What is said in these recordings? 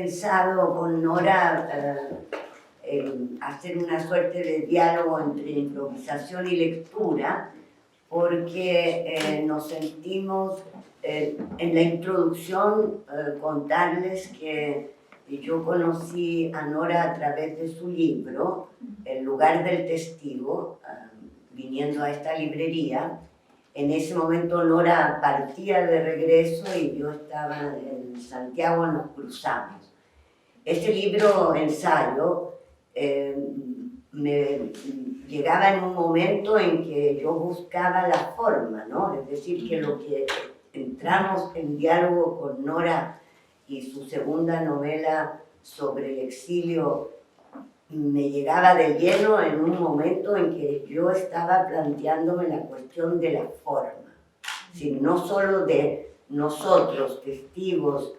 pensado con Nora hacer una suerte de diálogo entre improvisación y lectura, porque nos sentimos, en la introducción, contarles que yo conocí a Nora a través de su libro, El lugar del testigo, viniendo a esta librería. En ese momento Nora partía de regreso y yo estaba en Santiago, nos cruzamos. Este libro, ensayo, me llegaba en un momento en que yo buscaba la forma, ¿no? Es decir, que lo que entramos en diálogo con Nora y su segunda novela sobre el exilio me llegaba de lleno en un momento en que yo estaba planteándome la cuestión de la forma, no solo de nosotros, testigos,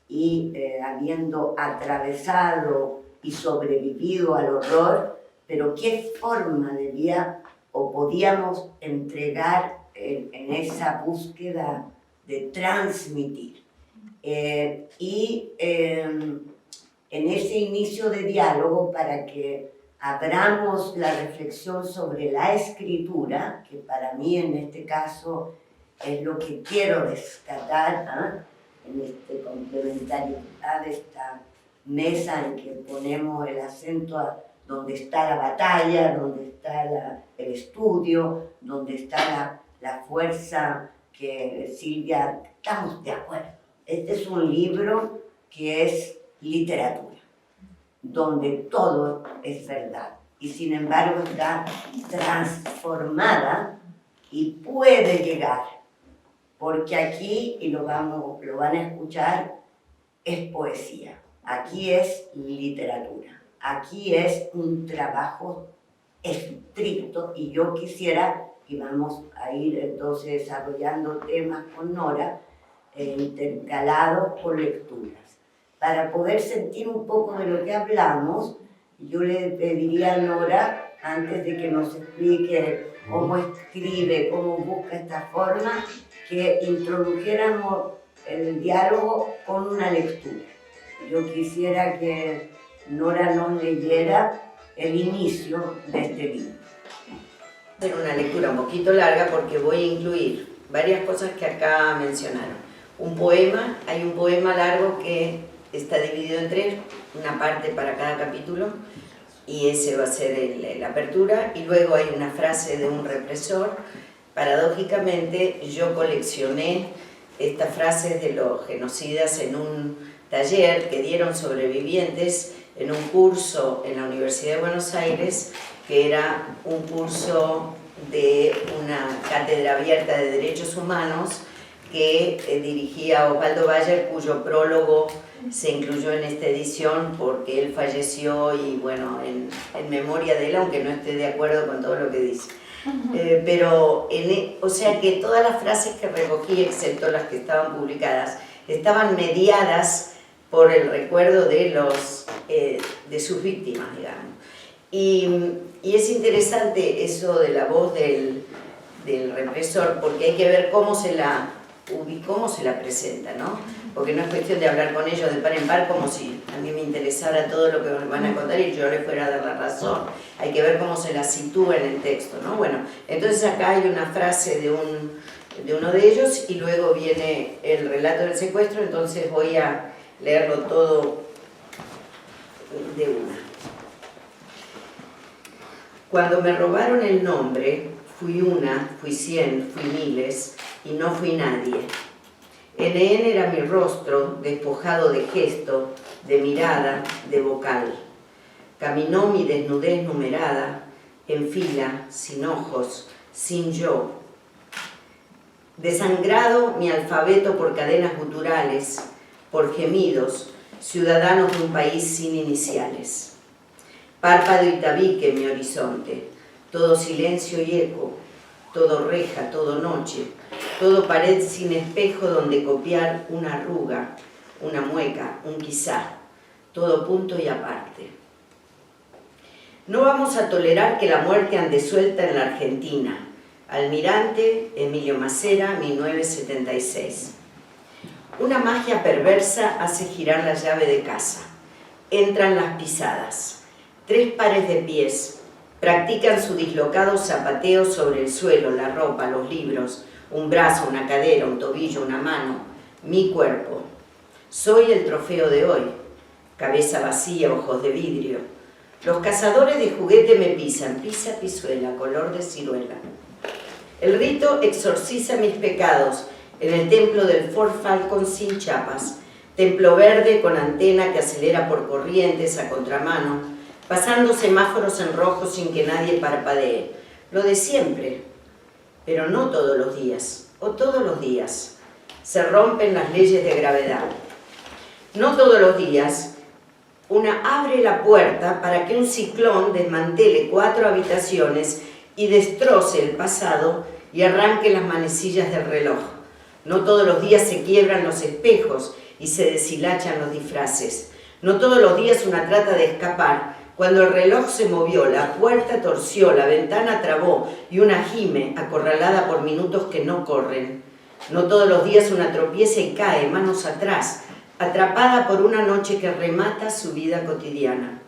y habiendo atravesado y sobrevivido al horror, pero qué forma debía o podíamos entregar en esa búsqueda de transmitir. En ese inicio de diálogo, para que abramos la reflexión sobre la escritura, que para mí en este caso es lo que quiero rescatar, en este complementariedad de esta mesa en que ponemos el acento a donde está la batalla, donde está el estudio, donde está la fuerza que Silvia, estamos de acuerdo. Este es un libro que es literatura, donde todo es verdad y sin embargo está transformada y puede llegar, porque aquí, y lo van a escuchar, es poesía, aquí es literatura, aquí es un trabajo estricto y yo quisiera, y vamos a ir entonces desarrollando temas con Nora, intercalados por lecturas. Para poder sentir un poco de lo que hablamos, yo le pediría a Nora, antes de que nos explique cómo escribe, cómo busca esta forma, que introdujéramos el diálogo con una lectura. Yo quisiera que Nora nos leyera el inicio de este libro. Hacer una lectura un poquito larga porque voy a incluir varias cosas que acá mencionaron. Un poema, hay un poema largo que está dividido en tres, una parte para cada capítulo, y ese va a ser la apertura, y luego hay una frase de un represor. Paradójicamente, yo coleccioné estas frases de los genocidas en un taller que dieron sobrevivientes en un curso en la Universidad de Buenos Aires, que era un curso de una cátedra abierta de derechos humanos que dirigía Osvaldo Bayer, cuyo prólogo se incluyó en esta edición porque él falleció y bueno, en memoria de él, aunque no esté de acuerdo con todo lo que dice. O sea que todas las frases que recogí, excepto las que estaban publicadas, estaban mediadas por el recuerdo de sus víctimas, digamos. Y es interesante eso de la voz del represor, porque hay que ver cómo se la presenta, ¿no? Porque no es cuestión de hablar con ellos de par en par como si a mí me interesara todo lo que me van a contar y yo les fuera a dar la razón. Hay que ver cómo se la sitúa en el texto, ¿no? Bueno, entonces acá hay una frase de uno de ellos y luego viene el relato del secuestro, entonces voy a leerlo todo de una. Cuando me robaron el nombre, fui una, fui 100, fui miles y no fui nadie. NN era mi rostro, despojado de gesto, de mirada, de vocal. Caminó mi desnudez numerada, en fila, sin ojos, sin yo. Desangrado mi alfabeto por cadenas guturales, por gemidos, ciudadanos de un país sin iniciales. Párpado y tabique mi horizonte, todo silencio y eco, todo reja, todo noche, todo pared sin espejo donde copiar una arruga, una mueca, un quizá, todo punto y aparte. No vamos a tolerar que la muerte ande suelta en la Argentina. Almirante Emilio Macera, 1976. Una magia perversa hace girar la llave de casa. Entran las pisadas. 3 pares de pies practican su dislocado zapateo sobre el suelo, la ropa, los libros, un brazo, una cadera, un tobillo, una mano, mi cuerpo. Soy el trofeo de hoy. Cabeza vacía, ojos de vidrio. Los cazadores de juguete me pisan, pisa pisuela, color de ciruela. El rito exorciza mis pecados en el templo del Ford Falcon sin chapas, templo verde con antena que acelera por corrientes a contramano, pasando semáforos en rojo sin que nadie parpadee. Lo de siempre, pero no todos los días, o todos los días. Se rompen las leyes de gravedad. No todos los días, una abre la puerta para que un ciclón desmantele 4 habitaciones y destroce el pasado y arranque las manecillas del reloj. No todos los días se quiebran los espejos y se deshilachan los disfraces. No todos los días una trata de escapar. Cuando el reloj se movió, la puerta torció, la ventana trabó y una gime acorralada por minutos que no corren. No todos los días una tropieza y cae, manos atrás, atrapada por una noche que remata su vida cotidiana.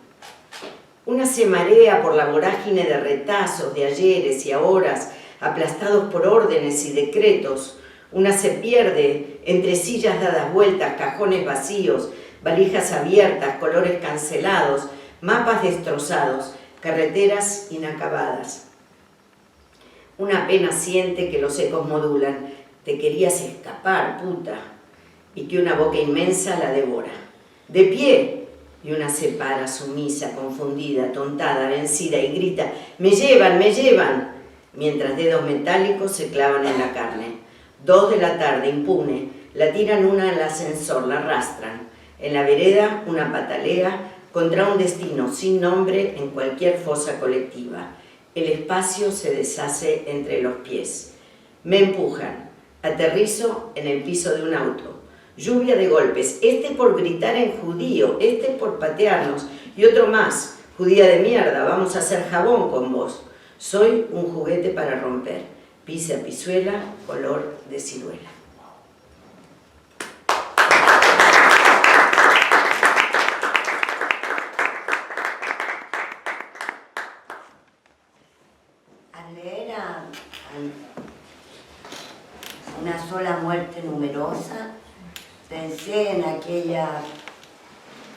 Una se marea por la vorágine de retazos, de ayeres y ahoras, aplastados por órdenes y decretos. Una se pierde entre sillas dadas vueltas, cajones vacíos, valijas abiertas, colores cancelados, mapas destrozados, carreteras inacabadas. Una pena siente que los ecos modulan. Te querías escapar, puta. Y que una boca inmensa la devora. De pie, y una se para, sumisa, confundida, tontada, vencida, y grita, ¡me llevan, me llevan!, mientras dedos metálicos se clavan en la carne. 2 de la tarde, impune, la tiran una al ascensor, la arrastran. En la vereda, una patalea contra un destino sin nombre en cualquier fosa colectiva. El espacio se deshace entre los pies. Me empujan. Aterrizo en el piso de un auto. Lluvia de golpes, este por gritar en judío, este por patearnos, y otro más, judía de mierda, vamos a hacer jabón con vos. Soy un juguete para romper, pisa pisuela, color de ciruela. Al leer Una sola muerte numerosa, pensé en aquella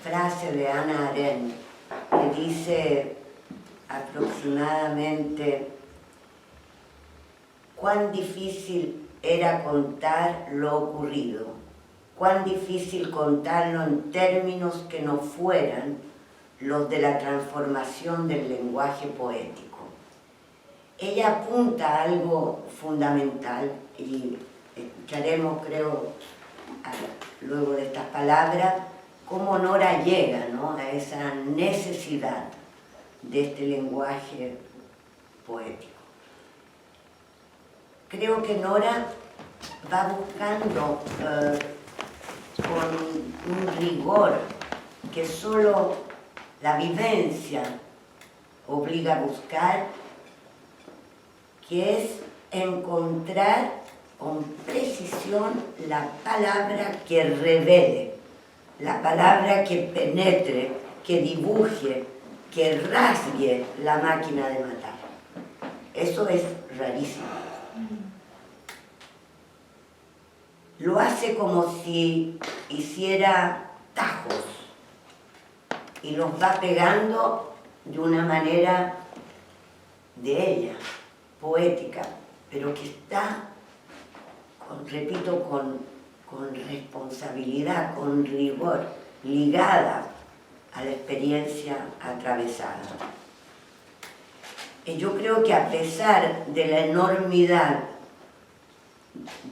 frase de Hannah Arendt que dice aproximadamente: cuán difícil era contar lo ocurrido, cuán difícil contarlo en términos que no fueran los de la transformación del lenguaje poético. Ella apunta a algo fundamental y escucharemos, creo, luego de estas palabras, cómo Nora llega, ¿no?, a esa necesidad de este lenguaje poético. Creo que Nora va buscando con un rigor que solo la vivencia obliga a buscar, que es encontrar con precisión la palabra que revele, la palabra que penetre, que dibuje, que rasgue la máquina de matar. Eso es rarísimo. Lo hace como si hiciera tajos y los va pegando de una manera de ella, poética, pero que está, repito, con responsabilidad, con rigor, ligada a la experiencia atravesada. Y yo creo que a pesar de la enormidad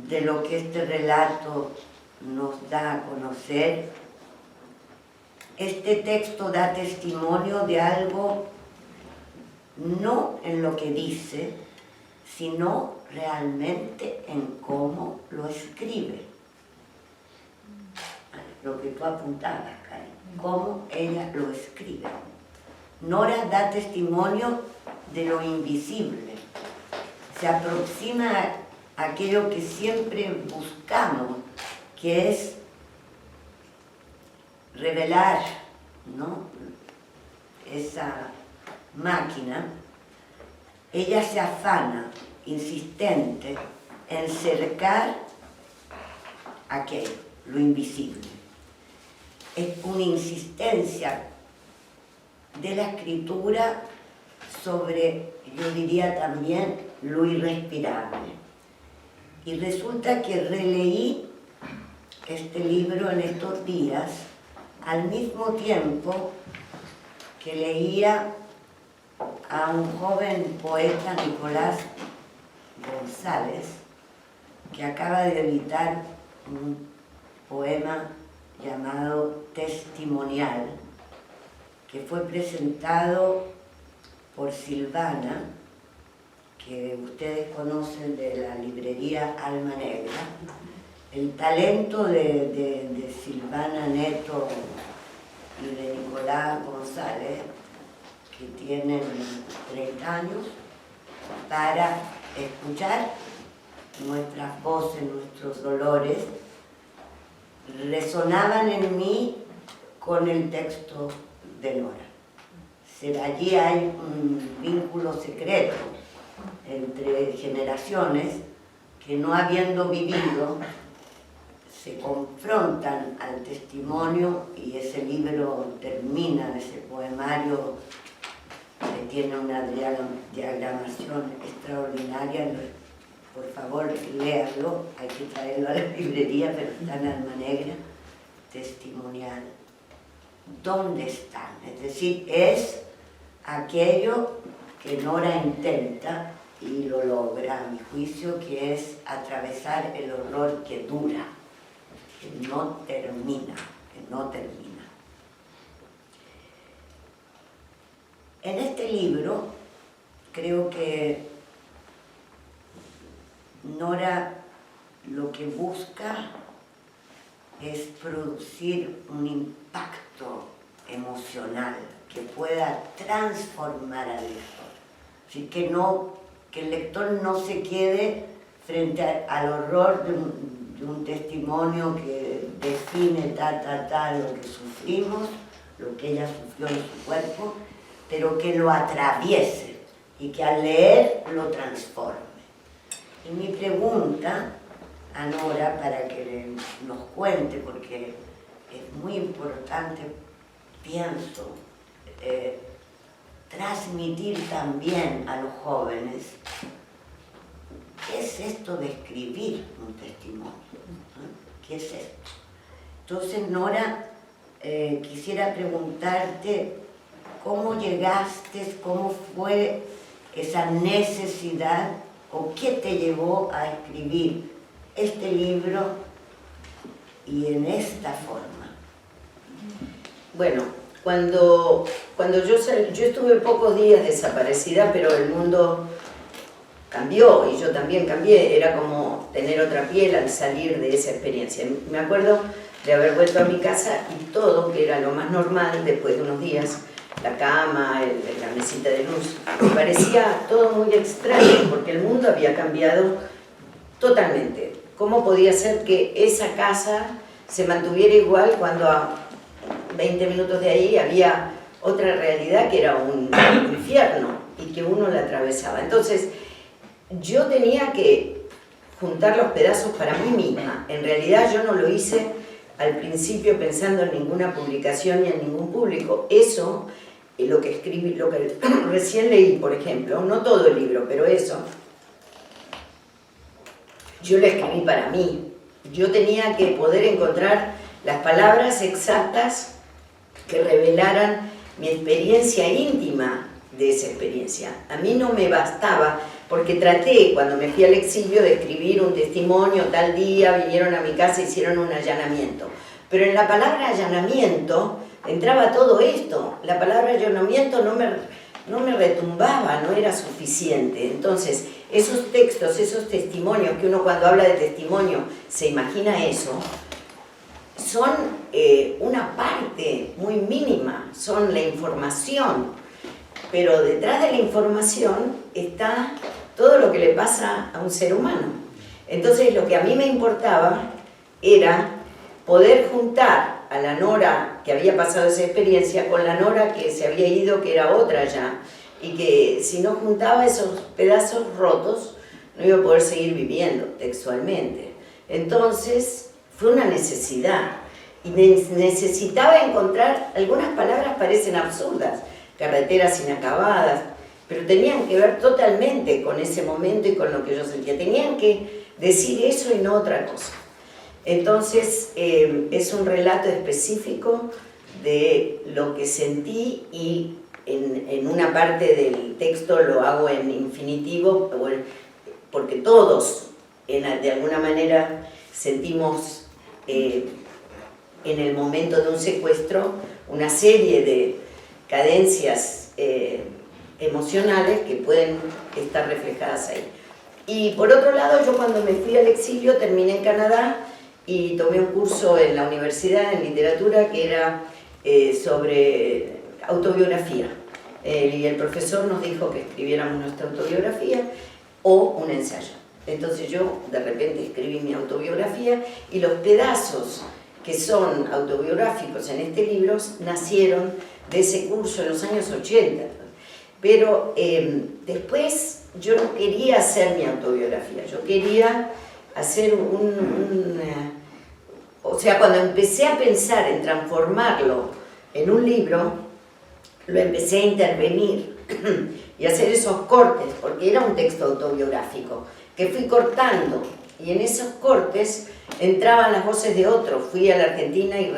de lo que este relato nos da a conocer, este texto da testimonio de algo no en lo que dice, sino realmente en cómo lo escribe. Lo que tú apuntabas, Karen, cómo ella lo escribe. Nora da testimonio de lo invisible, se aproxima a aquello que siempre buscamos, que es revelar, ¿no?, esa máquina. Ella se afana, insistente, en cercar aquello, lo invisible. Es una insistencia de la escritura sobre, yo diría también, lo irrespirable. Y resulta que releí este libro en estos días, al mismo tiempo que leía a un joven poeta, Nicolás González, que acaba de editar un poema llamado Testimonial, que fue presentado por Silvana, que ustedes conocen de la librería Alma Negra. El talento de Silvana Neto y de Nicolás González, que tienen 30 años, para escuchar nuestras voces, nuestros dolores, resonaban en mí con el texto de Nora. Allí hay un vínculo secreto entre generaciones que, no habiendo vivido, se confrontan al testimonio, y ese libro termina, ese poemario que tiene una diagramación extraordinaria. Por favor, léalo, hay que traerlo a la librería, pero está en Alma Negra, Testimonial. ¿Dónde están? Es decir, es aquello que Nora intenta, y lo logra, a mi juicio, que es atravesar el horror que dura, que no termina, que no termina. En este libro creo que Nora lo que busca es producir un impacto emocional que pueda transformar al lector. Así que el lector no se quede frente al horror de un testimonio que define lo que sufrimos, lo que ella sufrió en su cuerpo, pero que lo atraviese y que al leer lo transforme. Y mi pregunta a Nora, para que nos cuente, porque es muy importante, pienso, transmitir también a los jóvenes qué es esto de escribir un testimonio, ¿no? ¿Qué es esto? Entonces, Nora, quisiera preguntarte cómo llegaste, cómo fue esa necesidad, o qué te llevó a escribir este libro y en esta forma. Bueno, cuando yo estuve pocos días desaparecida, pero el mundo cambió y yo también cambié. Era como tener otra piel al salir de esa experiencia. Me acuerdo de haber vuelto a mi casa y todo, que era lo más normal después de unos días, la cama, la mesita de luz, me parecía todo muy extraño porque el mundo había cambiado totalmente. ¿Cómo podía ser que esa casa se mantuviera igual cuando a 20 minutos de ahí había otra realidad que era un infierno y que uno la atravesaba? Entonces, yo tenía que juntar los pedazos para mí misma. En realidad yo no lo hice al principio pensando en ninguna publicación ni en ningún público. Eso, lo que escribí, lo que recién leí, por ejemplo, no todo el libro, pero eso, yo lo escribí para mí. Yo tenía que poder encontrar las palabras exactas que revelaran mi experiencia íntima de esa experiencia. A mí no me bastaba, porque traté, cuando me fui al exilio, de escribir un testimonio, tal día vinieron a mi casa, hicieron un allanamiento. Pero en la palabra allanamiento entraba todo esto. La palabra allanamiento no me retumbaba, no era suficiente. Entonces, esos textos, esos testimonios, que uno cuando habla de testimonio se imagina eso, son una parte muy mínima, son la información. Pero detrás de la información está todo lo que le pasa a un ser humano. Entonces, lo que a mí me importaba era poder juntar a la Nora que había pasado esa experiencia con la Nora que se había ido, que era otra ya, y que si no juntaba esos pedazos rotos no iba a poder seguir viviendo textualmente. Entonces fue una necesidad, y necesitaba encontrar, algunas palabras parecen absurdas, carreteras inacabadas, pero tenían que ver totalmente con ese momento y con lo que yo sentía. Tenían que decir eso y no otra cosa. Entonces es un relato específico de lo que sentí, y en una parte del texto lo hago en infinitivo, porque todos de alguna manera sentimos en el momento de un secuestro una serie de cadencias emocionales que pueden estar reflejadas ahí. Y por otro lado, yo cuando me fui al exilio terminé en Canadá y tomé un curso en la universidad en literatura que era sobre autobiografía. Y el profesor nos dijo que escribiéramos nuestra autobiografía o un ensayo. Entonces yo de repente escribí mi autobiografía, y los pedazos que son autobiográficos en este libro nacieron de ese curso en los años 80. Pero después yo no quería hacer mi autobiografía, yo quería hacer o sea, cuando empecé a pensar en transformarlo en un libro, lo empecé a intervenir y hacer esos cortes, porque era un texto autobiográfico, que fui cortando, y en esos cortes entraban las voces de otros. Fui a la Argentina y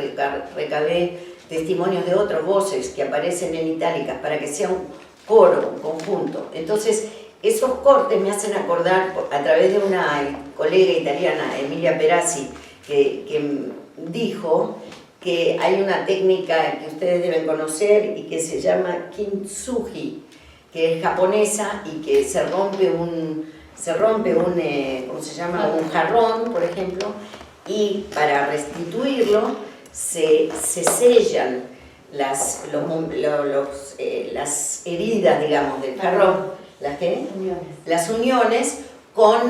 recabé testimonios de otras voces que aparecen en itálicas para que sea un coro, un conjunto. Entonces, esos cortes me hacen acordar, a través de una colega italiana, Emilia Perazzi, que dijo que hay una técnica que ustedes deben conocer y que se llama kintsugi, que es japonesa y que se rompe un ¿cómo se llama? Un jarrón, por ejemplo, y para restituirlo se sellan las heridas, digamos, del jarrón, las uniones con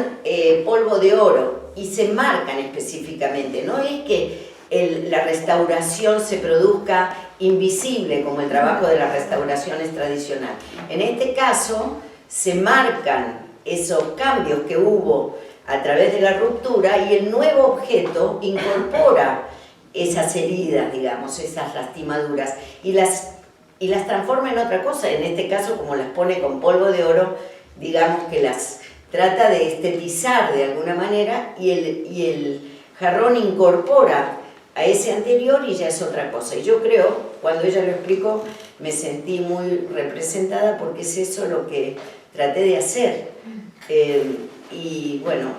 polvo de oro, y se marcan específicamente. No es que la restauración se produzca invisible como el trabajo de las restauraciones tradicionales. En este caso se marcan esos cambios que hubo a través de la ruptura, y el nuevo objeto incorpora esas heridas, digamos, esas lastimaduras, y las transforma en otra cosa. En este caso, como las pone con polvo de oro, digamos que las trata de estetizar de alguna manera, y el jarrón incorpora a ese anterior y ya es otra cosa. Y yo creo, cuando ella lo explicó, me sentí muy representada, porque es eso lo que traté de hacer. Y bueno,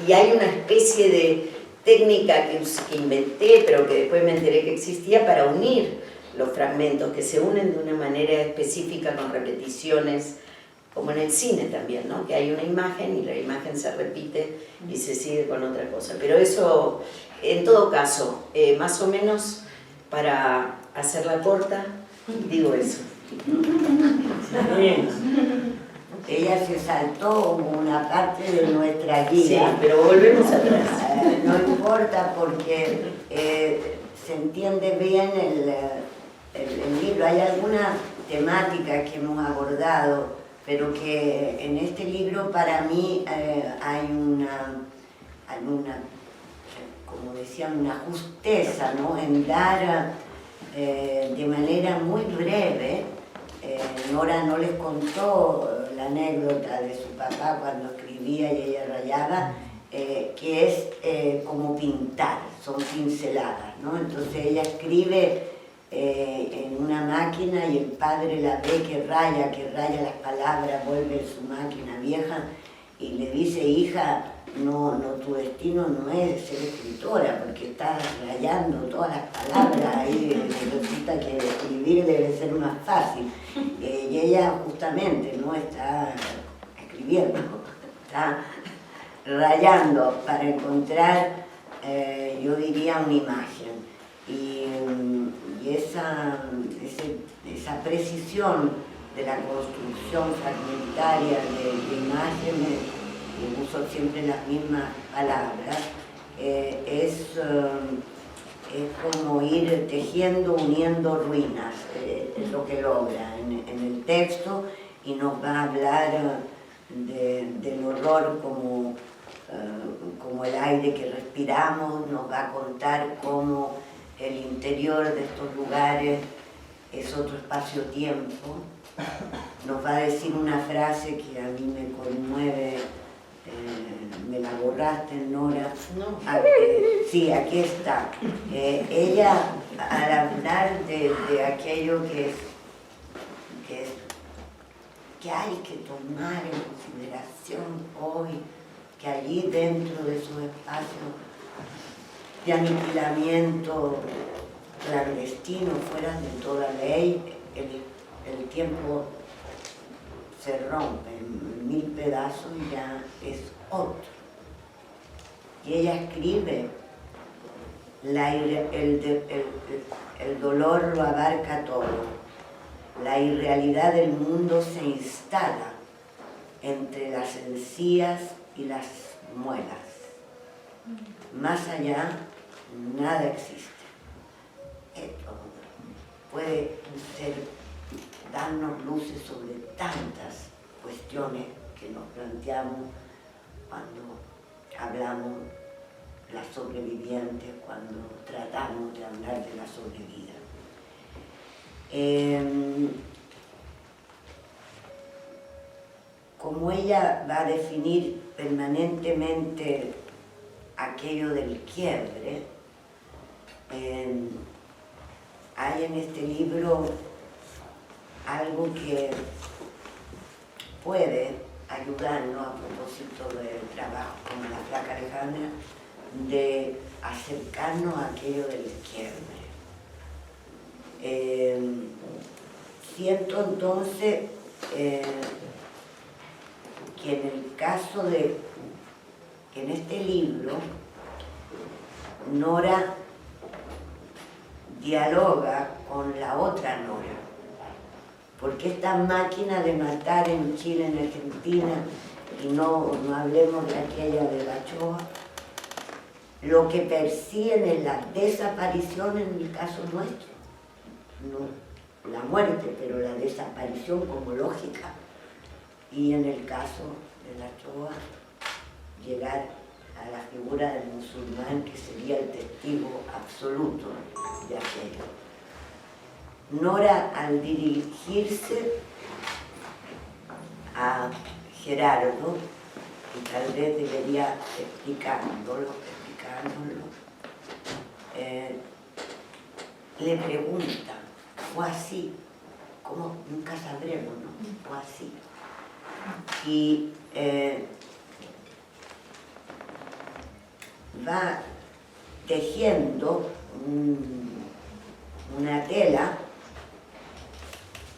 y hay una especie de técnica que inventé, pero que después me enteré que existía, para unir los fragmentos, que se unen de una manera específica con repeticiones, como en el cine también, ¿no? Que hay una imagen y la imagen se repite y se sigue con otra cosa. Pero eso, en todo caso, más o menos, para hacerla corta, digo eso. Ella se saltó una parte de nuestra vida. Sí, pero volvemos atrás. No importa, porque se entiende bien el libro. Hay algunas temáticas que hemos abordado, pero que en este libro para mí hay una, como decían, una justeza, ¿no? En dar de manera muy breve. Nora no les contó la anécdota de su papá cuando escribía y ella rayaba, que es como pintar, son pinceladas, ¿no? Entonces ella escribe en una máquina, y el padre la ve que raya las palabras, vuelve su máquina vieja y le dice: hija, no, tu destino no es ser escritora, porque estás rayando todas las palabras ahí, resulta que escribir debe ser más fácil. Y ella justamente no está escribiendo, está rayando para encontrar, yo diría, una imagen. Y esa precisión de la construcción fragmentaria de imágenes, y uso siempre las mismas palabras, es como ir tejiendo, uniendo ruinas, es lo que logra en el texto, y nos va a hablar del horror como el aire que respiramos, nos va a contar cómo el interior de estos lugares es otro espacio-tiempo, nos va a decir una frase que a mí me conmueve. Me la borraste, Nora. No. Sí, aquí está. Ella, al hablar de aquello que hay que tomar en consideración hoy, que allí dentro de esos espacios de aniquilamiento clandestino, fuera de toda ley, el tiempo se rompe en 1000 pedazos y ya es otro. Y ella escribe, el dolor lo abarca todo, la irrealidad del mundo se instala entre las encías y las muelas. Más allá, nada existe. Esto puede darnos luces sobre tantas cuestiones que nos planteamos cuando hablamos las sobrevivientes, cuando tratamos de hablar de la sobrevida. Como ella va a definir permanentemente aquello del quiebre, hay en este libro algo que puede ayudarnos a propósito del trabajo con la flaca Alejandra, de acercarnos a aquello del quiebre. Siento entonces que en el caso que en este libro Nora dialoga con la otra Nora, porque esta máquina de matar en Chile, en Argentina, y no hablemos de aquella de Bachoa, lo que persiguen es la desaparición en el caso nuestro, no la muerte, pero la desaparición como lógica, y en el caso de Bachoa, llegar a la figura del musulmán que sería el testigo absoluto de aquello. Nora, al dirigirse a Gerardo, y tal vez debería explicándolo, le pregunta, fue así, como nunca sabremos, ¿no? Fue así. Y va tejiendo una tela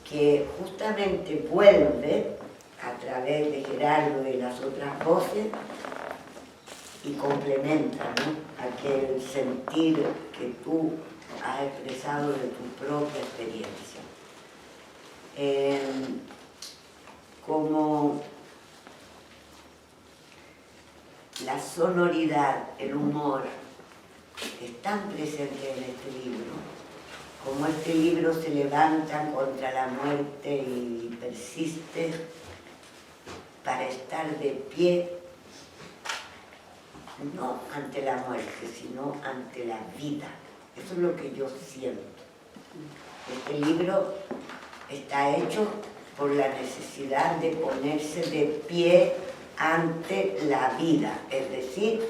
que justamente vuelve a través de Gerardo y las otras voces y complementa, ¿no?, aquel sentir que tú has expresado de tu propia experiencia. Como la sonoridad, el humor, están presentes en este libro, como este libro se levanta contra la muerte y persiste para estar de pie, no ante la muerte, sino ante la vida. Eso es lo que yo siento. Este libro está hecho por la necesidad de ponerse de pie ante la vida, es decir,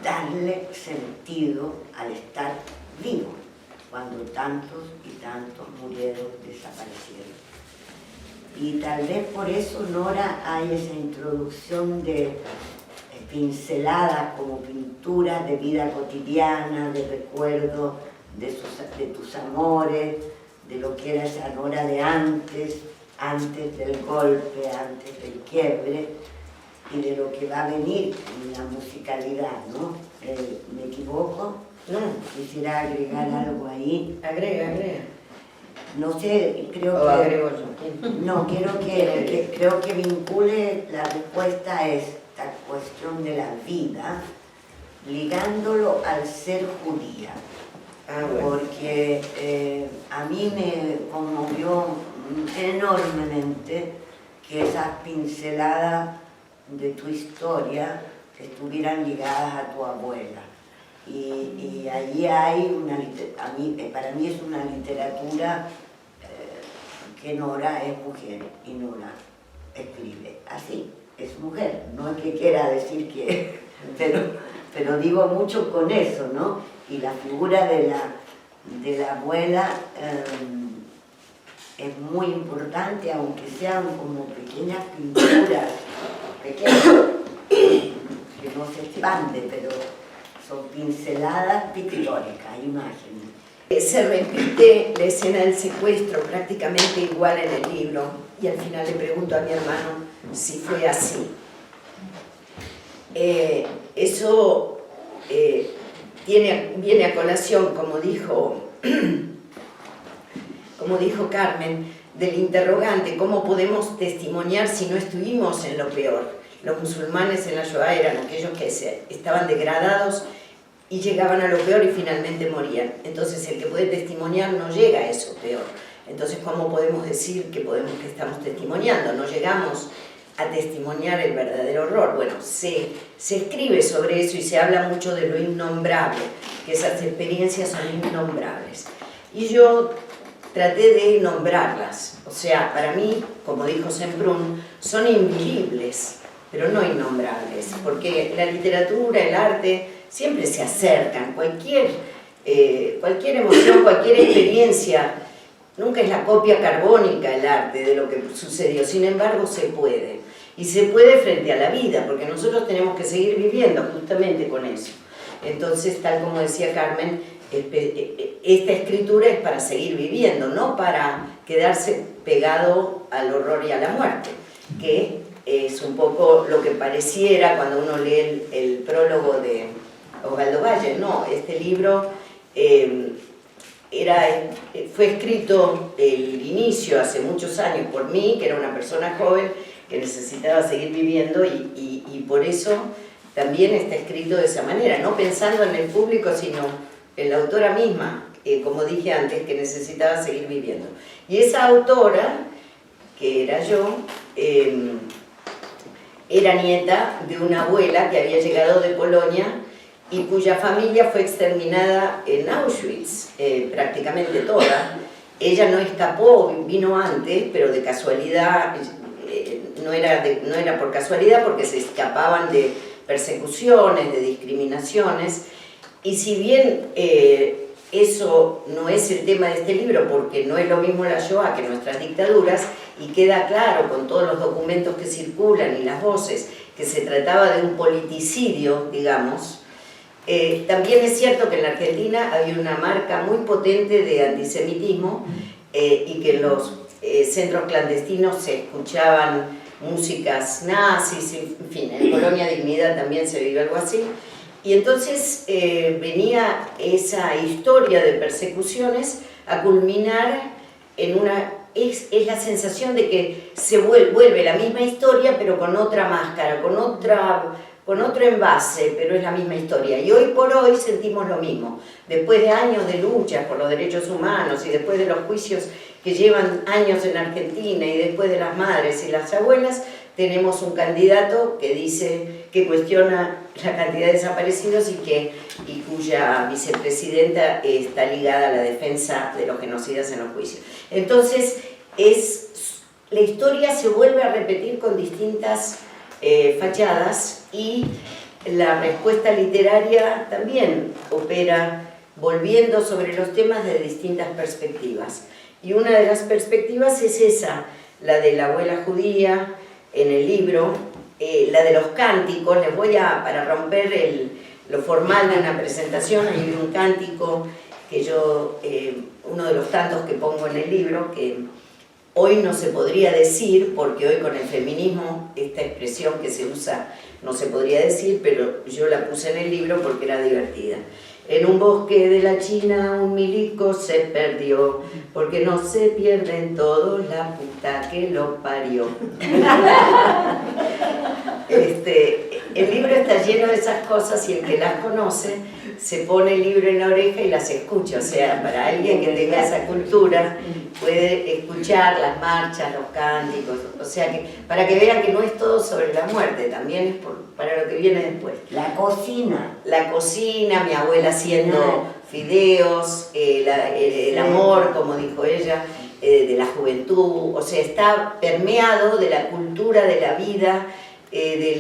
darle sentido al estar vivo, cuando tantos y tantos murieron, desaparecieron. Y tal vez por eso, Nora, hay esa introducción de pinceladas como pinturas de vida cotidiana, de recuerdos de tus amores, de lo que era esa Nora de antes del golpe, antes del quiebre, y de lo que va a venir en la musicalidad, ¿no? ¿Me equivoco? No. Quisiera agregar algo ahí. Agrega. No sé, creo O que... agrego yo. No, creo que vincule la respuesta a esta cuestión de la vida, ligándolo al ser judía. Bueno. Porque a mí me conmovió enormemente que esas pinceladas de tu historia estuvieran ligadas a tu abuela. Y allí hay para mí es una literatura que Nora es mujer y Nora escribe así, es mujer. No es que quiera decir que, pero digo mucho con eso, ¿no? Y la figura de la abuela es muy importante, aunque sean como pequeñas pinturas, pequeñas, que no se expande, pero son pinceladas pictóricas, imágenes. Se repite la escena del secuestro prácticamente igual en el libro, y al final le pregunto a mi hermano si fue así. Eso viene a colación, como dijo Carmen, del interrogante: ¿cómo podemos testimoniar si no estuvimos en lo peor? Los musulmanes en la Shoah eran aquellos que estaban degradados y llegaban a lo peor y finalmente morían. Entonces el que puede testimoniar no llega a eso peor. Entonces, ¿cómo podemos decir que estamos testimoniando? No llegamos a testimoniar el verdadero horror. Bueno, se escribe sobre eso y se habla mucho de lo innombrable, que esas experiencias son innombrables. Y yo traté de nombrarlas. O sea, para mí, como dijo Semprún, son invisibles, pero no innombrables, porque la literatura, el arte, siempre se acercan. Cualquier emoción, cualquier experiencia, nunca es la copia carbónica el arte de lo que sucedió. Sin embargo, se puede. Y se puede frente a la vida, porque nosotros tenemos que seguir viviendo justamente con eso. Entonces, tal como decía Carmen, esta escritura es para seguir viviendo, no para quedarse pegado al horror y a la muerte, que es un poco lo que pareciera cuando uno lee el prólogo de Osvaldo Valle. No, este libro fue escrito el inicio hace muchos años por mí, que era una persona joven que necesitaba seguir viviendo, y por eso también está escrito de esa manera, no pensando en el público, sino en la autora misma, como dije antes, que necesitaba seguir viviendo. Y esa autora, que era yo, era nieta de una abuela que había llegado de Polonia y cuya familia fue exterminada en Auschwitz, prácticamente toda. Ella no escapó, vino antes, pero de casualidad, no era por casualidad, porque se escapaban de persecuciones, de discriminaciones. Y si bien eso no es el tema de este libro, porque no es lo mismo la Shoah que nuestras dictaduras, y queda claro con todos los documentos que circulan y las voces que se trataba de un politicidio, digamos, también es cierto que en la Argentina había una marca muy potente de antisemitismo, y que en los centros clandestinos se escuchaban músicas nazis, en fin, en Colonia Dignidad también se vivió algo así. Y entonces venía esa historia de persecuciones a culminar en una... Es la sensación de que se vuelve la misma historia, pero con otra máscara, con otro envase, pero es la misma historia. Y hoy por hoy sentimos lo mismo. Después de años de lucha por los derechos humanos y después de los juicios que llevan años en Argentina y después de las madres y las abuelas, tenemos un candidato que cuestiona la cantidad de desaparecidos y cuya vicepresidenta está ligada a la defensa de los genocidas en los juicios. Entonces, la historia se vuelve a repetir con distintas fachadas, y la respuesta literaria también opera volviendo sobre los temas de distintas perspectivas. Y una de las perspectivas es esa, la de la abuela judía en el libro, la de los cánticos. Les voy para romper lo formal de una presentación, hay un cántico que yo, uno de los tantos que pongo en el libro, que hoy no se podría decir, porque hoy con el feminismo esta expresión que se usa no se podría decir, pero yo la puse en el libro porque era divertida. En un bosque de la China un milico se perdió, porque no se pierden todos, la puta que lo parió. El libro está lleno de esas cosas y el que las conoce se pone el libro en la oreja y las escucha. O sea, para alguien que tenga esa cultura puede escuchar las marchas, los cánticos. O sea, que para que vean que no es todo sobre la muerte, también es para lo que viene después. La cocina. La cocina, mi abuela haciendo fideos, el amor, como dijo ella, de la juventud. O sea, está permeado de la cultura, de la vida, de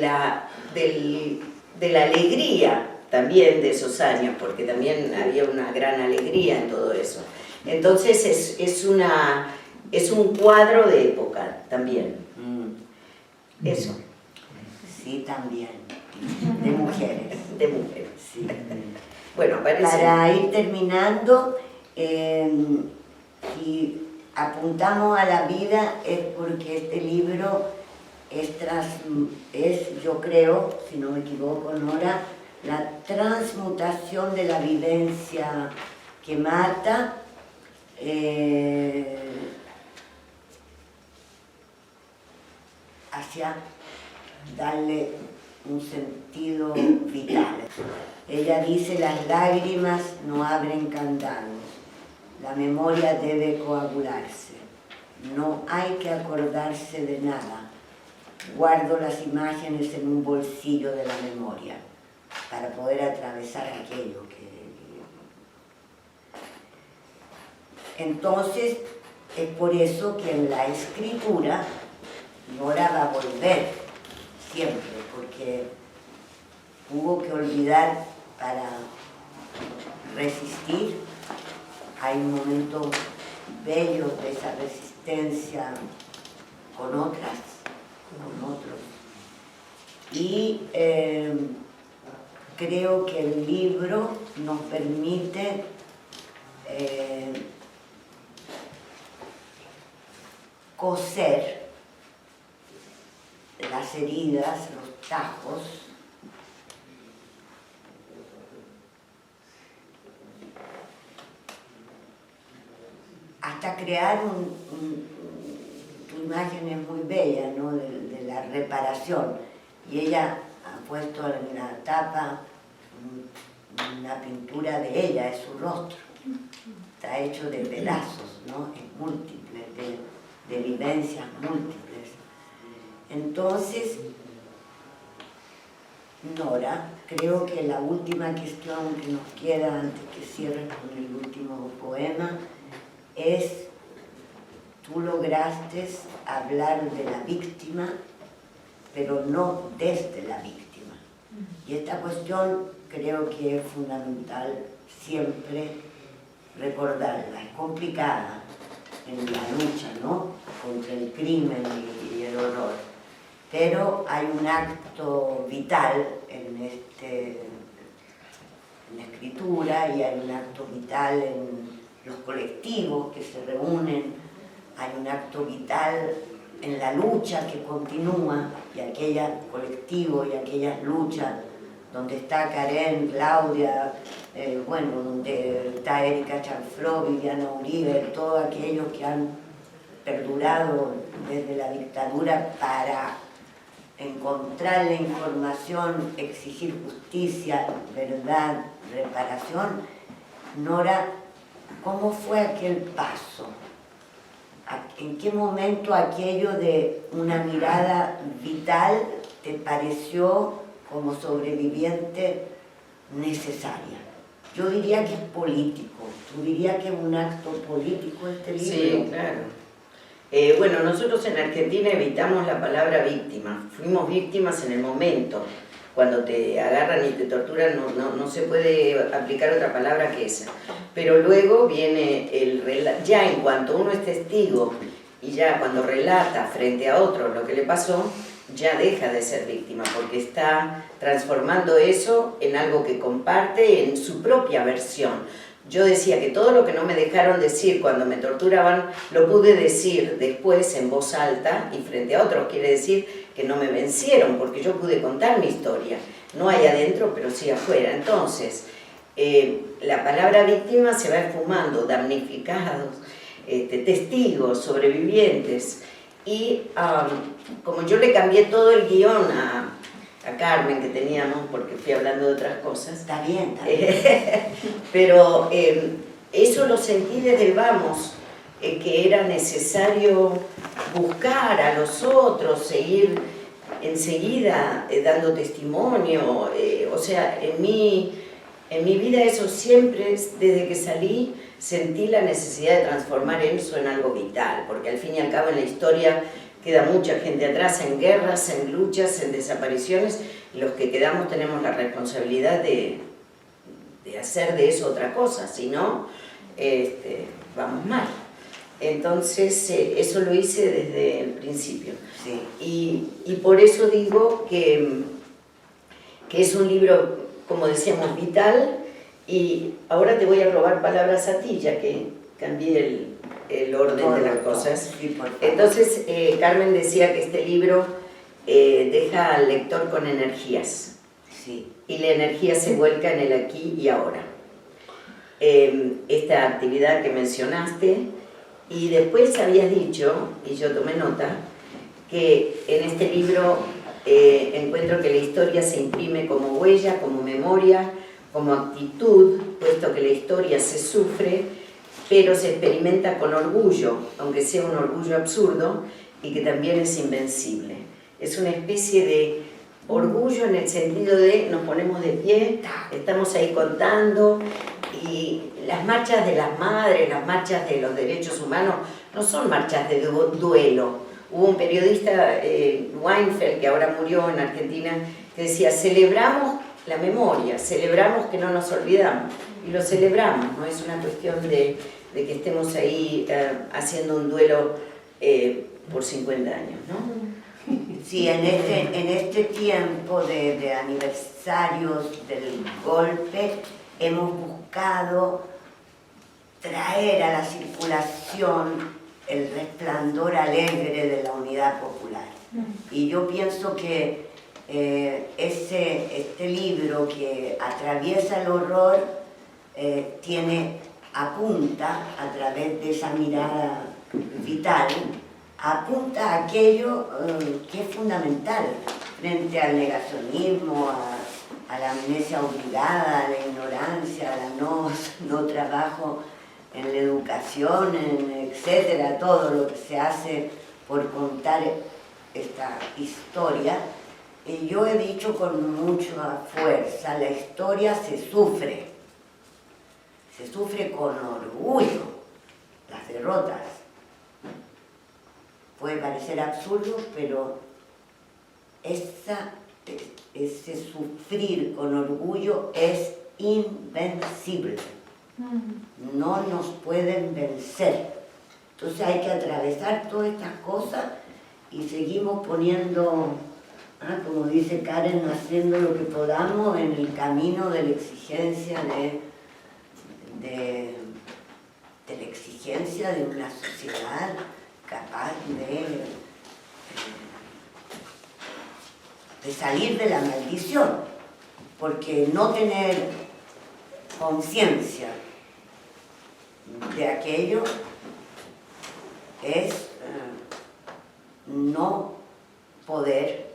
la alegría también de esos años, porque también había una gran alegría en todo eso. Entonces es un cuadro de época también. Eso. Sí, también. De mujeres. De mujeres. Sí. Bueno, parece... Para ir terminando, si apuntamos a la vida es porque este libro es, yo creo, si no me equivoco, Nora, la transmutación de la vivencia que mata hacia darle un sentido vital. Ella dice, las lágrimas no abren candados, la memoria debe coagularse, no hay que acordarse de nada. Guardo las imágenes en un bolsillo de la memoria para poder atravesar aquello que... Entonces, es por eso que en la escritura Nora va a volver siempre, porque hubo que olvidar para resistir. Hay momentos bellos de esa resistencia con otras, con otros. Y creo que el libro nos permite coser las heridas, los tajos, hasta crear tu imagen es muy bella, ¿no? de la reparación. Y ella ha puesto en la tapa una pintura de ella, es su rostro. Está hecho de pedazos, ¿no? Es múltiples, de vivencias múltiples. Entonces, Nora, creo que la última cuestión que nos queda antes que cierres con el último poema es, tú lograste hablar de la víctima, pero no desde la víctima. Y esta cuestión creo que es fundamental siempre recordarla. Es complicada en la lucha, ¿no?, contra el crimen y el horror. Pero hay un acto vital en la escritura y hay un acto vital en los colectivos que se reúnen, hay un acto vital en la lucha que continúa y aquellos colectivos y aquellas luchas donde está Karen, Claudia, bueno, donde está Erika Chanfló, Viviana Uribe, todos aquellos que han perdurado desde la dictadura para encontrar la información, exigir justicia, verdad, reparación. Nora, ¿cómo fue aquel paso? ¿En qué momento aquello de una mirada vital te pareció como sobreviviente necesaria? Yo diría que es político. ¿Tú dirías que es un acto político este libro? Sí, claro. Bueno, nosotros en Argentina evitamos la palabra víctima. Fuimos víctimas en el momento. Cuando te agarran y te torturan no se puede aplicar otra palabra que esa. Pero luego viene el relato. Ya en cuanto uno es testigo y ya cuando relata frente a otro lo que le pasó, ya deja de ser víctima, porque está transformando eso en algo que comparte en su propia versión. Yo decía que todo lo que no me dejaron decir cuando me torturaban, lo pude decir después en voz alta y frente a otros. Quiere decir que no me vencieron, porque yo pude contar mi historia. No hay adentro, pero sí afuera. Entonces, la palabra víctima se va esfumando, damnificados, testigos, sobrevivientes. Y como yo le cambié todo el guión a Carmen que teníamos, porque fui hablando de otras cosas. Está bien, está bien. Pero eso lo sentí desde el vamos, que era necesario buscar a los otros, seguir enseguida dando testimonio. O sea, en mi vida eso siempre, desde que salí, sentí la necesidad de transformar eso en algo vital, porque al fin y al cabo en la historia queda mucha gente atrás en guerras, en luchas, en desapariciones, y los que quedamos tenemos la responsabilidad de hacer de eso otra cosa, si no, vamos mal. Entonces, eso lo hice desde el principio. Sí. Y por eso digo que es un libro, como decíamos, vital, y ahora te voy a robar palabras a ti, ya que cambié el orden de las cosas. Sí, por favor. Entonces, Carmen decía que este libro deja al lector con energías. Sí. Y la energía se vuelca en el aquí y ahora. Esta actividad que mencionaste, y después habías dicho, y yo tomé nota, que en este libro encuentro que la historia se imprime como huella, como memoria, como actitud, puesto que la historia se sufre, pero se experimenta con orgullo, aunque sea un orgullo absurdo, y que también es invencible. Es una especie de orgullo en el sentido de nos ponemos de pie, estamos ahí contando, y las marchas de las madres, las marchas de los derechos humanos, no son marchas de duelo. Hubo un periodista, Weinfeld, que ahora murió en Argentina, que decía, celebramos la memoria, celebramos que no nos olvidamos, y lo celebramos, no es una cuestión de que estemos ahí haciendo un duelo por 50 años, ¿no? Sí, en este tiempo de aniversarios del golpe hemos buscado traer a la circulación el resplandor alegre de la unidad popular. Y yo pienso que este libro que atraviesa el horror apunta a través de esa mirada vital, apunta a aquello que es fundamental frente al negacionismo, a la amnesia obligada, a la ignorancia, al no trabajo en la educación, etcétera, todo lo que se hace por contar esta historia. Y yo he dicho con mucha fuerza, la historia se sufre con orgullo, las derrotas. Puede parecer absurdo, pero ese sufrir con orgullo es invencible. No nos pueden vencer. Entonces hay que atravesar todas estas cosas y seguimos poniendo, como dice Karen, haciendo lo que podamos en el camino de la exigencia de la exigencia de una sociedad capaz de salir de la maldición, porque no tener conciencia de aquello es no poder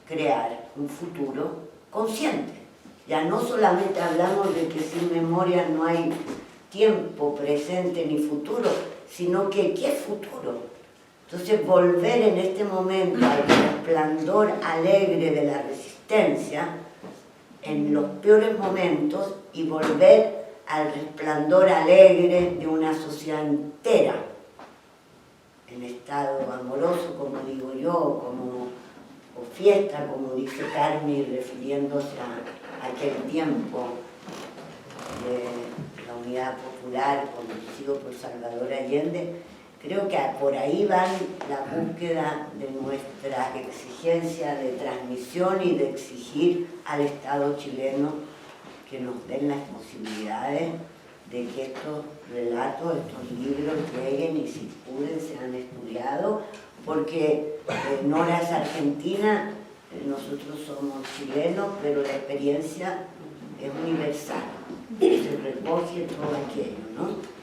crear un futuro consciente. Ya no solamente hablamos de que sin memoria no hay tiempo presente ni futuro, sino que ¿qué es futuro? Entonces volver en este momento al resplandor alegre de la resistencia en los peores momentos y volver al resplandor alegre de una sociedad entera en estado amoroso, como digo yo, o fiesta, como dice Carmen, refiriéndose a aquel tiempo de la unidad popular conducido por Salvador Allende. Creo que por ahí va la búsqueda de nuestra exigencia de transmisión y de exigir al Estado chileno que nos den las posibilidades de que estos relatos, estos libros lleguen y circulen, sean estudiados, porque Nora es argentina, nosotros somos chilenos, pero la experiencia es universal, se recoge todo aquello, ¿no?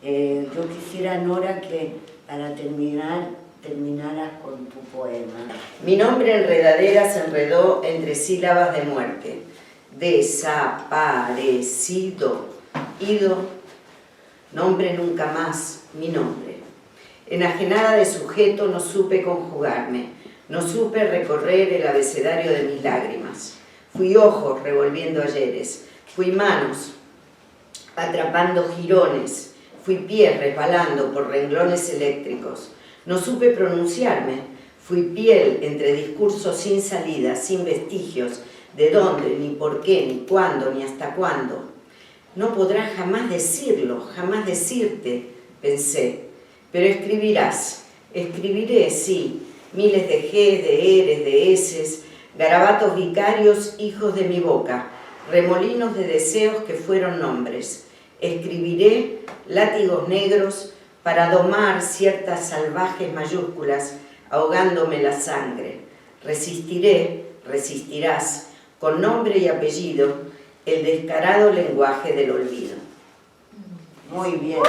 Yo quisiera, Nora, que para terminar terminaras con tu poema. Mi nombre enredadera se enredó entre sílabas de muerte. Desaparecido. Ido. Nombre nunca más. Mi nombre. Enajenada de sujeto no supe conjugarme. No supe recorrer el abecedario de mis lágrimas. Fui ojos revolviendo ayeres. Fui manos atrapando jirones. Fui pies resbalando por renglones eléctricos. No supe pronunciarme. Fui piel entre discursos sin salida, sin vestigios, de dónde, ni por qué, ni cuándo, ni hasta cuándo. No podrás jamás decirlo, jamás decirte, pensé. Pero escribirás. Escribiré, sí, miles de Gs, de eres, de eses, garabatos vicarios, hijos de mi boca, remolinos de deseos que fueron nombres. Escribiré látigos negros para domar ciertas salvajes mayúsculas, ahogándome la sangre. Resistiré, resistirás, con nombre y apellido, el descarado lenguaje del olvido. Muy bien.